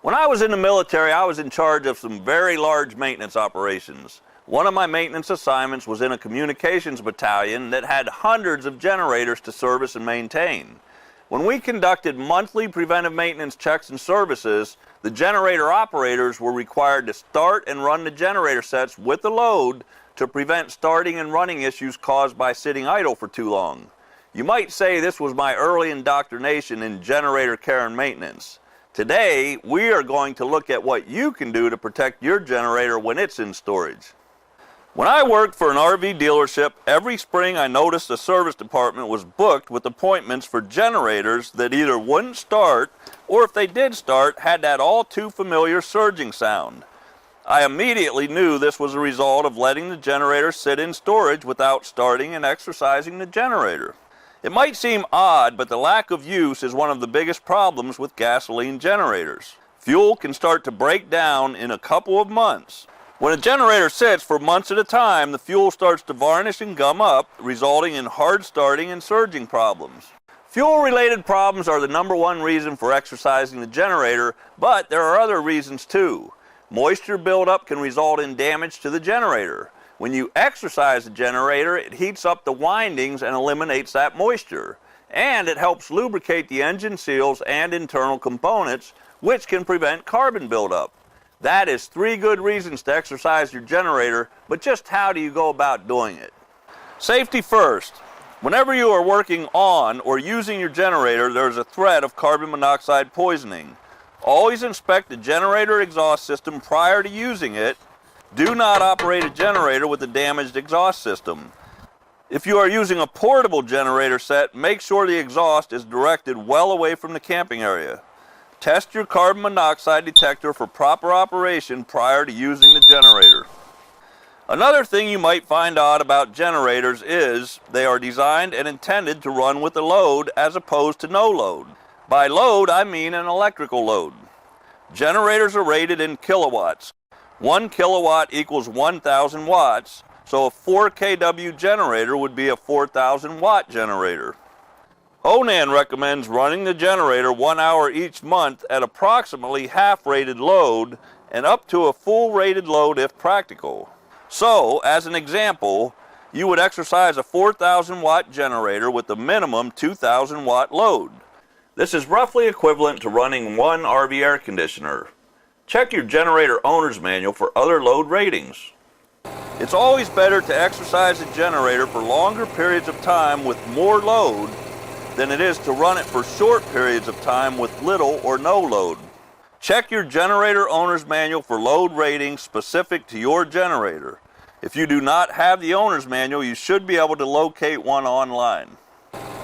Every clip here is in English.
When I was in the military, I was in charge of some very large maintenance operations. One of my maintenance assignments was in a communications battalion that had hundreds of generators to service and maintain. When we conducted monthly preventive maintenance checks and services, the generator operators were required to start and run the generator sets with the load to prevent starting and running issues caused by sitting idle for too long. You might say this was my early indoctrination in generator care and maintenance. Today, we are going to look at what you can do to protect your generator when it's in storage. When I worked for an RV dealership, every spring I noticed the service department was booked with appointments for generators that either wouldn't start, or if they did start, had that all too familiar surging sound. I immediately knew this was a result of letting the generator sit in storage without starting and exercising the generator. It might seem odd, but the lack of use is one of the biggest problems with gasoline generators. Fuel can start to break down in a couple of months. When a generator sits for months at a time, the fuel starts to varnish and gum up, resulting in hard starting and surging problems. Fuel-related problems are the #1 reason for exercising the generator, but there are other reasons too. Moisture buildup can result in damage to the generator. When you exercise the generator, it heats up the windings and eliminates that moisture. And it helps lubricate the engine seals and internal components, which can prevent carbon buildup. That is 3 good reasons to exercise your generator, but just how do you go about doing it? Safety first. Whenever you are working on or using your generator, there is a threat of carbon monoxide poisoning. Always inspect the generator exhaust system prior to using it. Do not operate a generator with a damaged exhaust system. If you are using a portable generator set, make sure the exhaust is directed well away from the camping area. Test your carbon monoxide detector for proper operation prior to using the generator. Another thing you might find odd about generators is they are designed and intended to run with a load as opposed to no load. By load, I mean an electrical load. Generators are rated in kilowatts. 1 kilowatt equals 1,000 watts, so a 4 kW generator would be a 4,000 watt generator. ONAN recommends running the generator 1 hour each month at approximately half rated load and up to a full rated load if practical. So, as an example, you would exercise a 4,000 watt generator with a minimum 2,000 watt load. This is roughly equivalent to running 1 RV air conditioner. Check your generator owner's manual for other load ratings. It's always better to exercise a generator for longer periods of time with more load than it is to run it for short periods of time with little or no load. Check your generator owner's manual for load ratings specific to your generator. If you do not have the owner's manual, you should be able to locate one online.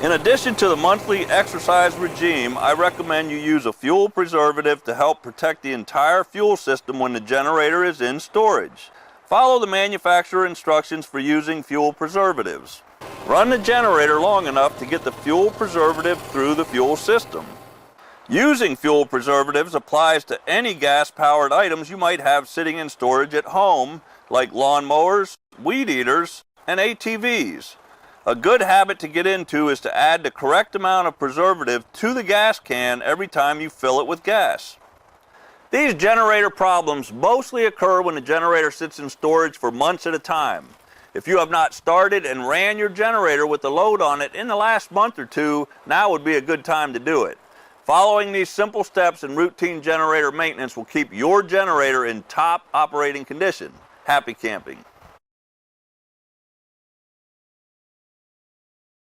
In addition to the monthly exercise regime, I recommend you use a fuel preservative to help protect the entire fuel system when the generator is in storage. Follow the manufacturer instructions for using fuel preservatives. Run the generator long enough to get the fuel preservative through the fuel system. Using fuel preservatives applies to any gas-powered items you might have sitting in storage at home, like lawnmowers, weed eaters, and ATVs. A good habit to get into is to add the correct amount of preservative to the gas can every time you fill it with gas. These generator problems mostly occur when the generator sits in storage for months at a time. If you have not started and ran your generator with the load on it in the last month or two, now would be a good time to do it. Following these simple steps in routine generator maintenance will keep your generator in top operating condition. Happy camping.